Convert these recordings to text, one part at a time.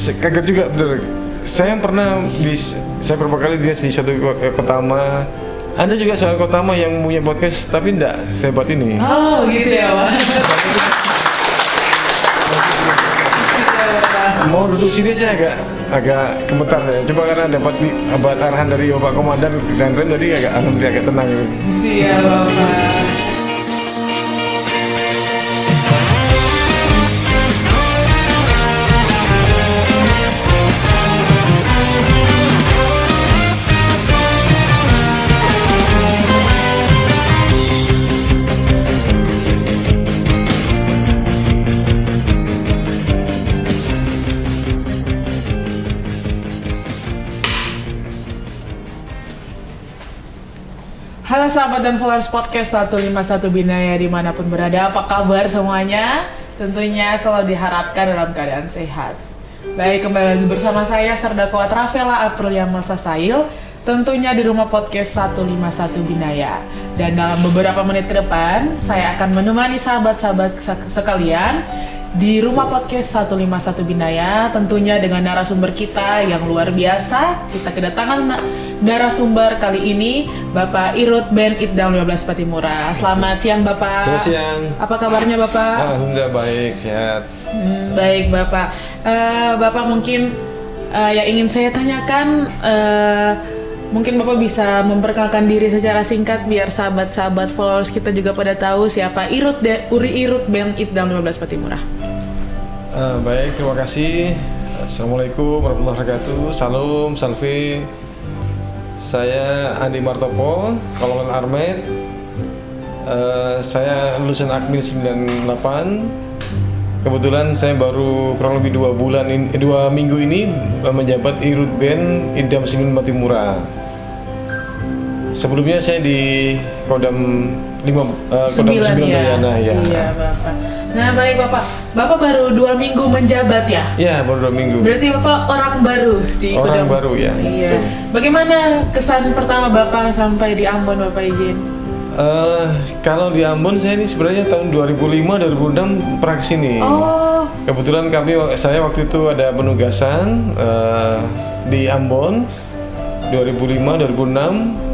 kaget juga bener. Saya beberapa kali dia di suatu Kotama. Ada juga soal Kotama yang punya podcast tapi enggak sehebat ini. Oh gitu ya Pak. Mau duduk sini saya agak gemetar saya. Coba karena dapat arahan dari Bapak Komandan dan Ren tadi alhamdulillah agak tenang. Siap Bapak. Halo sahabat dan followers podcast 151 Binaya dimanapun berada, apa kabar semuanya? Tentunya selalu diharapkan dalam keadaan sehat. Baik, kembali lagi bersama saya Serdakwa Travela Aprilia Melsasail, tentunya di rumah podcast 151 Binaya. Dan dalam beberapa menit ke depan, saya akan menemani sahabat-sahabat sekalian di rumah podcast 151 Binaya, tentunya dengan narasumber kita yang luar biasa. Kita kedatangan narasumber kali ini Bapak Irut Ben Idam 15 Patimura. Selamat siang Bapak. Selamat siang. Apa kabarnya Bapak? Alhamdulillah baik, sehat. Baik Bapak. Bapak mungkin yang ingin saya tanyakan, mungkin Bapak bisa memperkenalkan diri secara singkat biar sahabat-sahabat followers kita juga pada tahu siapa Irut Ben Idam 15 Patimura. Baik, terima kasih. Assalamualaikum warahmatullahi wabarakatuh. Salam, salve. Saya Andi Martopo, Kolonel Armet. Saya lulusan Akmil 98. Kebetulan saya baru kurang lebih 2 minggu ini menjabat Irut Ben Idam 9 Patimura. Sebelumnya saya di Kodam 9 Dayana ya. Iya Bapak. Nah baik Bapak, Bapak baru 2 minggu menjabat ya? Iya baru 2 minggu. Berarti Bapak orang baru di Kodam. Orang baru ya. Iya. Bagaimana kesan pertama Bapak sampai di Ambon Bapak izin? Kalau di Ambon saya ini sebenarnya tahun 2005-2006 pernah kesini. Oh. Kebetulan saya waktu itu ada penugasan di Ambon 2005-2006.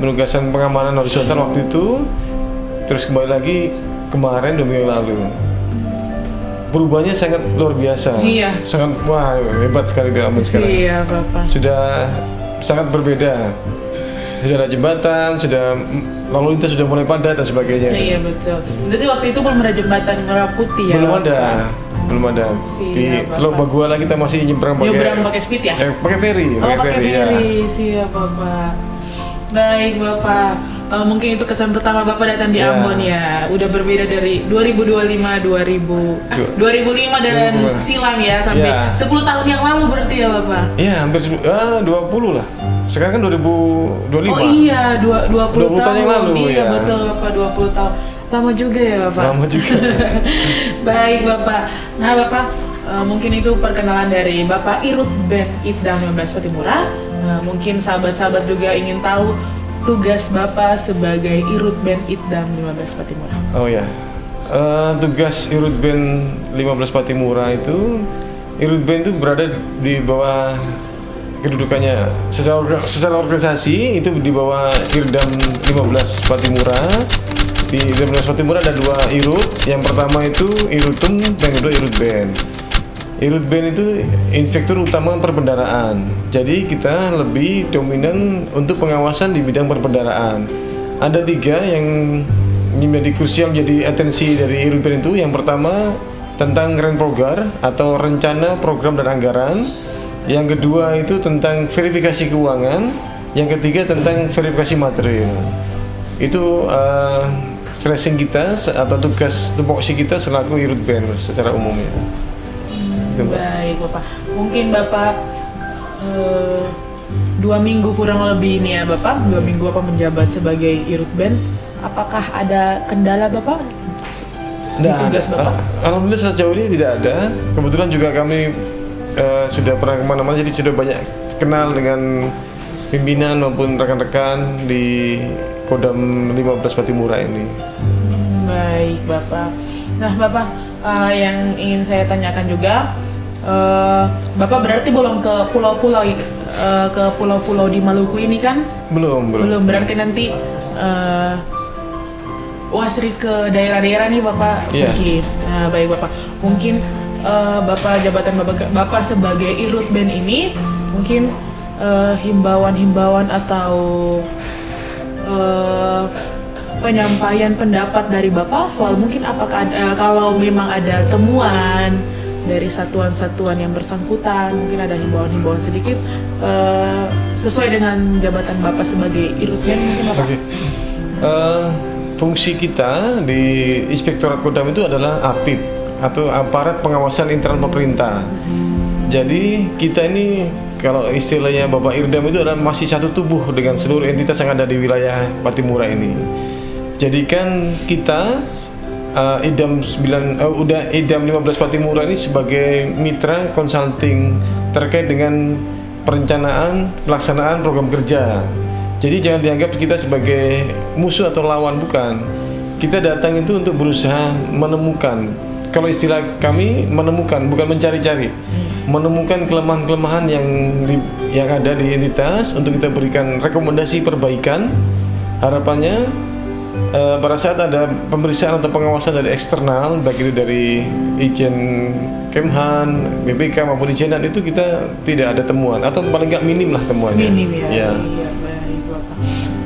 Penugasan pengamanan horizontal waktu itu, terus kembali lagi kemarin 2 minggu lalu. Perubahannya sangat luar biasa. Iya. Sangat hebat sekali di Ambon sekarang. Iya Bapak. Sudah sangat berbeda. Sudah ada jembatan, sudah lalu lintas sudah mulai padat dan sebagainya. Iya betul. Berarti waktu itu belum ada jembatan Merah Putih ya? Belum ada. Di Teluk Baguala kita masih nyebrang pakai speed ya? Pakai ferry. Pakai ferry. Siap Bapak. Baik Bapak, mungkin itu kesan pertama Bapak datang di Ambon ya. Udah berbeda dari 2005 dan silam ya sampai 10 tahun yang lalu berarti ya Bapak? Iya, hampir 20 lah. Sekarang kan 2025. Oh iya, 20 tahun yang lalu. Iya betul Bapak, 20 tahun. Lama juga ya Bapak? Lama juga. Baik Bapak. Nah Bapak, mungkin itu perkenalan dari Bapak Irut Ben Idam 15 Patimura. Mungkin sahabat-sahabat juga ingin tahu tugas Bapak sebagai Irut Ben Idam 15 Patimura. Oh ya, tugas Irut Ben 15 Patimura itu, Irut Ben itu berada di bawah kedudukannya secara organisasi itu di bawah Irdam 15 Patimura. Di Irdam 15 Patimura ada 2 Irut. Yang pertama itu Irutum, yang kedua Irut Ben. Irut Ben itu inspektur utama perbendaraan. Jadi kita lebih dominan untuk pengawasan di bidang perbendaraan. Ada 3 yang menjadi krusial, menjadi atensi dari Irut Ben itu. Yang pertama tentang Renprogar atau rencana program dan anggaran. Yang kedua itu tentang verifikasi keuangan. Yang ketiga tentang verifikasi material. Itu stressing kita atau tugas tupoksi kita selaku Irut Ben secara umumnya. Baik Bapak, mungkin Bapak 2 minggu kurang lebih ini ya Bapak, 2 minggu Bapak menjabat sebagai Irut Ben. Apakah ada kendala Bapak? Tugas Bapak? Alhamdulillah sejauh ini tidak ada. Kebetulan juga kami sudah pernah kemana-mana, jadi sudah banyak kenal dengan pimpinan maupun rekan-rekan di Kodam 15 Patimura ini. Baik Bapak. Nah Bapak, yang ingin saya tanyakan juga, Bapak berarti belum ke pulau-pulau di Maluku ini kan? Belum. Berarti nanti Wasri ke daerah-daerah nih Bapak. Iya. Mungkin. Nah, baik Bapak. Mungkin Bapak jabatan Bapak sebagai Irut Band ini mungkin himbauan atau penyampaian pendapat dari Bapak soal mungkin apakah kalau memang ada temuan dari satuan-satuan yang bersangkutan, mungkin ada himbauan sedikit sesuai dengan jabatan Bapak sebagai Irut Band mungkin Bapak. Oke. Fungsi kita di Inspektorat Kodam itu adalah APIP atau Aparat Pengawasan Internal Pemerintah. Jadi kita ini kalau istilahnya Bapak Irdam itu adalah masih satu tubuh dengan seluruh entitas yang ada di wilayah Patimura ini. Jadi kan kita Idam 15 Patimura ini sebagai mitra consulting terkait dengan perencanaan pelaksanaan program kerja. Jadi jangan dianggap kita sebagai musuh atau lawan, bukan. Kita datang itu untuk berusaha menemukan. Kalau istilah kami menemukan, bukan mencari-cari. Menemukan kelemahan-kelemahan yang ada di entitas untuk kita berikan rekomendasi perbaikan. Harapannya pada saat ada pemeriksaan atau pengawasan dari eksternal, baik itu dari Ijen Kemhan, BPK maupun Ijenan, itu kita tidak ada temuan atau paling nggak minim lah temuannya. Minim ya. Iya, baik Bapak.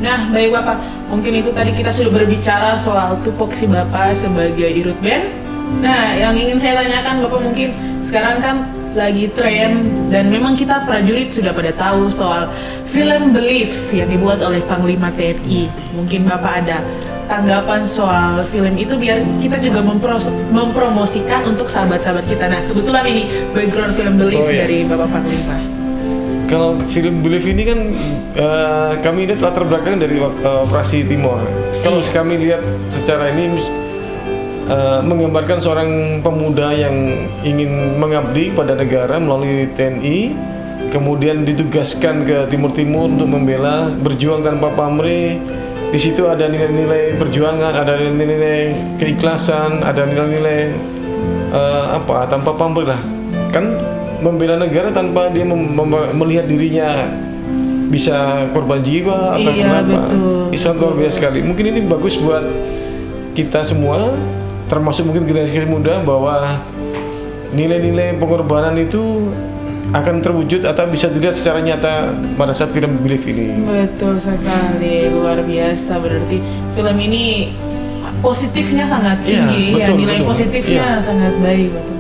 Nah, baik Bapak. Mungkin itu tadi kita sudah berbicara soal tupoksi Bapak sebagai Irut Band. Nah, yang ingin saya tanyakan Bapak, mungkin sekarang kan lagi tren dan memang kita prajurit sudah pada tahu soal film Believe yang dibuat oleh Panglima TNI. Mungkin Bapak ada tanggapan soal film itu biar kita juga mempromosikan untuk sahabat-sahabat kita. Nah, kebetulan ini background film Believe dari Bapak Panglima. Kalau film Believe ini kan kami lihat latar belakang dari operasi Timor. Kalau kami lihat secara ini menggambarkan seorang pemuda yang ingin mengabdi pada negara melalui TNI, kemudian ditugaskan ke Timur-Timur untuk membela, berjuang tanpa pamrih. Di situ ada nilai-nilai perjuangan, ada nilai-nilai keikhlasan, ada nilai-nilai tanpa pamrih lah. Kan membela negara tanpa dia melihat dirinya bisa korban jiwa atau kenapa. Itu luar biasa sekali. Mungkin ini bagus buat kita semua, termasuk mungkin generasi muda, bahwa nilai-nilai pengorbanan itu akan terwujud atau bisa dilihat secara nyata pada saat film Believe ini. Betul sekali, luar biasa. Berarti film ini positifnya sangat tinggi, nilai positifnya sangat baik. Betul.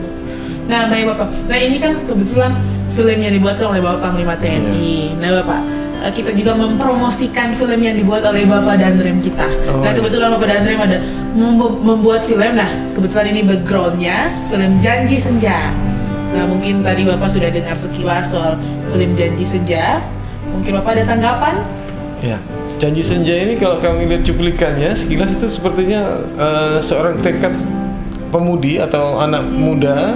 Nah, baik Bapak. Nah, ini kan kebetulan film yang dibuatkan oleh Bapak Panglima TNI. Nah, Bapak, kita juga mempromosikan film yang dibuat oleh Bapak Danrem kita. Nah, kebetulan Bapak Danrem ada membuat film. Nah, kebetulan ini backgroundnya film Janji Senja. Nah, mungkin tadi Bapak sudah dengar sekilas soal film Janji Senja. Mungkin Bapak ada tanggapan? Ya, Janji Senja ini kalau kami lihat cuplikannya, sekilas itu sepertinya seorang tekad pemudi atau anak muda.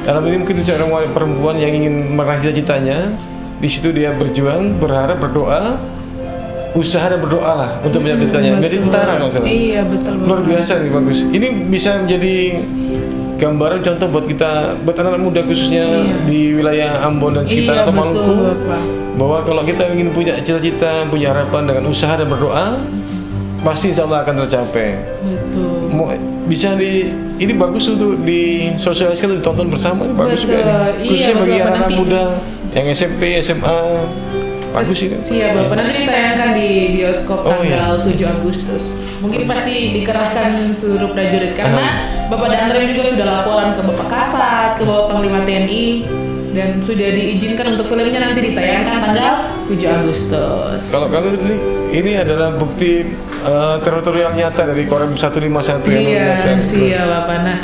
Dalam ini mungkin seorang perempuan yang ingin meraih cita-citanya. Di situ dia berjuang, berharap, berdoa, usaha dan berdoa lah untuk mencapai cita-citanya. Menjadi tentara kalau salah. Iya, betul. Luar biasa nih, bagus. Ini bisa menjadi gambaran contoh buat kita, buat anak muda khususnya di wilayah Ambon dan sekitar atau Maluku, bahwa kalau kita ingin punya cita-cita, punya harapan dengan usaha dan berdoa, pasti insya Allah akan tercapai. Betul. Bisa ini bagus untuk disosialisasikan, ditonton bersama, ini bagus juga ini. Khususnya bagi anak-anak muda yang SMP, SMA, bagus ini. Siap Bapak, nanti ditayangkan di bioskop tanggal 7 Agustus. Mungkin pasti dikerahkan seluruh prajurit karena Bapak Danrem juga sudah laporan ke Bapak Kasat, ke Bapak Panglima TNI, dan sudah diizinkan untuk filmnya nanti ditayangkan tanggal 7 Agustus. Kalau kami ini adalah bukti teritorial nyata dari Korem 151 yang luar biasa. Iya, siap Bapak. Nah,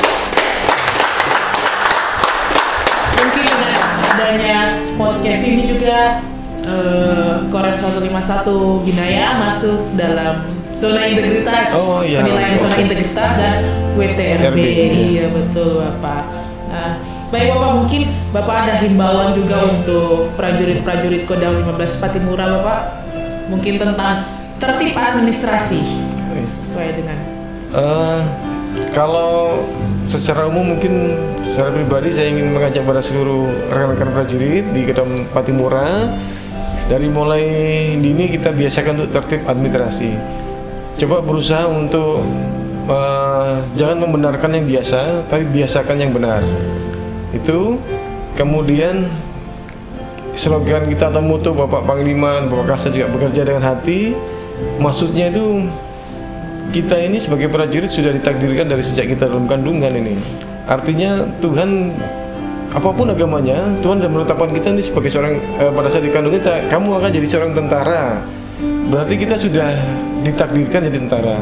mungkin dengan adanya podcast ini juga Korem 151 Binaya masuk dalam zona integritas, penilaian zona integritas dan WTRB. Iya, betul Bapak. Nah, baik Bapak, mungkin Bapak ada himbauan juga untuk prajurit-prajurit Kodam 15 Patimura Bapak, mungkin tentang tertib administrasi sesuai dengan Kalau secara umum mungkin secara pribadi saya ingin mengajak pada seluruh rekan-rekan prajurit di Kodam Patimura, dari mulai dini kita biasakan untuk tertib administrasi. Coba berusaha untuk jangan membenarkan yang biasa, tapi biasakan yang benar. Itu. Kemudian slogan kita atau moto Bapak Panglima, Bapak Kasat juga bekerja dengan hati. Maksudnya itu kita ini sebagai prajurit sudah ditakdirkan dari sejak kita dalam kandungan ini. Artinya Tuhan, apapun agamanya, Tuhan sudah menetapkan kita ini sebagai seorang pada saat di kandungan kita, kamu akan jadi seorang tentara. Berarti kita sudah ditakdirkan jadi tentara.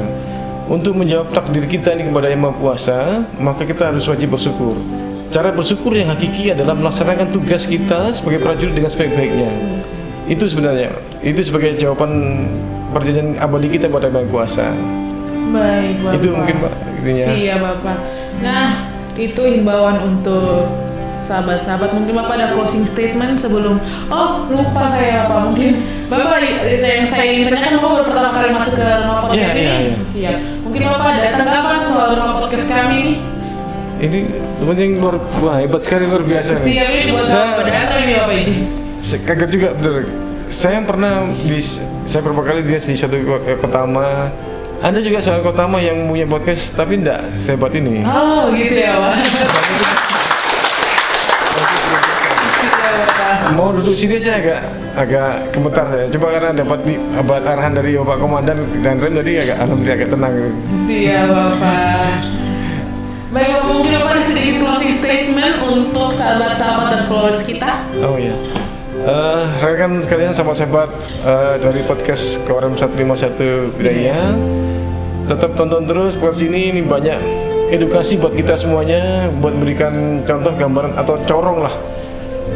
Untuk menjawab takdir kita ini kepada Yang Maha Kuasa, maka kita harus wajib bersyukur. Cara bersyukur yang hakiki adalah melaksanakan tugas kita sebagai prajurit dengan sebaik-baiknya. Itu sebenarnya, itu sebagai jawaban perjanjian abadi kita pada Yang Maha Kuasa. Baik, Bapak. Itu mungkin Pak, intinya. Siap, Bapak. Nah, itu himbauan untuk sahabat-sahabat. Mungkin Bapak ada closing statement sebelum, lupa saya Pak. Mungkin Bapak yang saya ingin tanyakan, Bapak baru pertama kali masuk ke rumah podcast ini. Siap. Mungkin Bapak datang kapan soal rumah podcast kami? Ini teman yang hebat sekali, luar biasa. Siap, ini buat sahabat datang ini Bapak ini. Kaget juga, bener. Saya pernah saya beberapa kali di suatu kotama. Ada juga soal kotama yang punya podcast, tapi enggak sehebat ini. Oh, gitu ya Pak. Mau duduk sini saya agak gemetar saya. Coba karena dapat arahan dari Bapak Komandan dan Rem tadi alhamdulillah agak tenang. Siap Bapak. Baik, mungkin Bapak ada sedikit closing statement untuk sahabat-sahabat dan followers kita. Oh iya. Rekan sekalian, sahabat-sahabat dari podcast Korem 151 Bidaya, tetap tonton terus podcast ini banyak edukasi buat kita semuanya, buat memberikan contoh gambaran atau corong lah.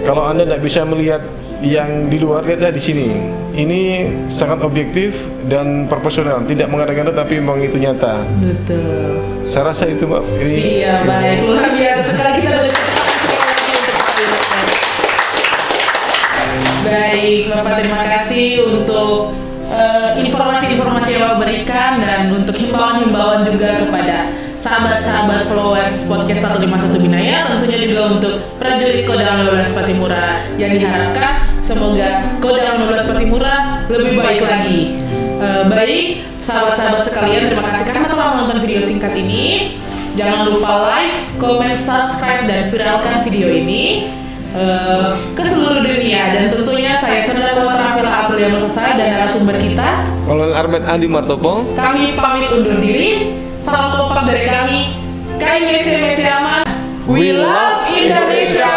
Kalau Anda tidak bisa melihat yang di luar, lihatlah di sini. Ini sangat objektif dan proporsional, tidak mengada-ngada tapi memang itu nyata. Betul. Saya rasa itu Pak. Ini siap, baik, luar biasa sekali kita baik, Bapak, terima kasih untuk informasi-informasi yang Bapak berikan dan untuk himbauan-himbauan juga kepada sahabat-sahabat followers podcast 151 Binaya, tentunya juga untuk prajurit Kodam 12 Patimura yang diharapkan semoga Kodam 12 Patimura lebih baik lagi. Baik, sahabat-sahabat sekalian, terima kasih karena telah menonton video singkat ini. Jangan lupa like, comment, subscribe, dan viralkan video ini ke seluruh dunia. Dan tentunya saya Saudara Rafaela Aprilia Nursasa dan narasumber kita Kolonel Armet Andi Martopo. Kami pamit undur diri. Salam kompak dari kami. KMC Aman. We love Indonesia.